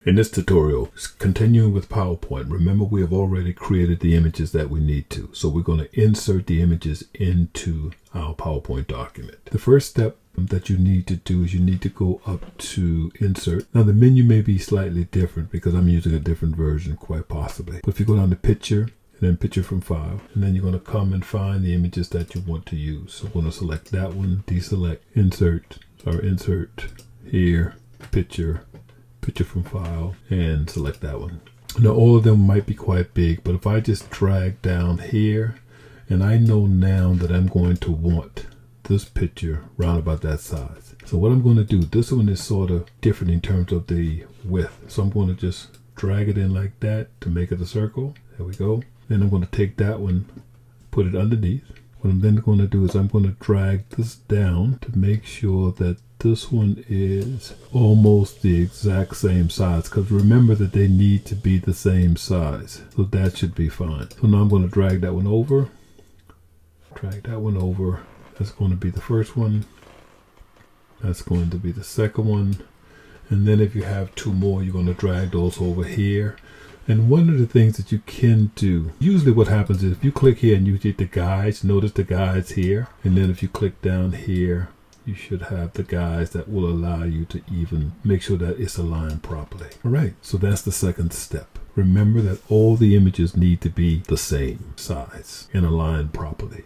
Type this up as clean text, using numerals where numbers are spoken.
In this tutorial, continuing with PowerPoint, remember we have already created the images that we need to. So we're going to insert the images into our PowerPoint document. The first step that you need to do is you need to go up to Insert. Now the menu may be slightly different because I'm using a different version, quite possibly. But if you go down to Picture, and then Picture from File, and then you're going to come and find the images that you want to use. So I'm going to select that one, deselect, Insert here, Picture from File, and select that one. Now all of them might be quite big, but if I just drag down here, and I know now that I'm going to want this picture round about that size. So what I'm going to do, this one is sort of different in terms of the width. So I'm going to just drag it in like that to make it a circle. There we go. Then I'm going to take that one, put it underneath. What I'm then going to do is I'm going to drag this down to make sure that this one is almost the exact same size, because remember that they need to be the same size. So that should be fine. So now I'm going to drag that one over. That's going to be the first one. That's going to be the second one. And then if you have two more, you're going to drag those over here. And one of the things that you can do, usually what happens is if you click here and you get the guides, notice the guides here. And then if you click down here, you should have the guides that will allow you to even make sure that it's aligned properly. All right, so that's the second step. Remember that all the images need to be the same size and aligned properly.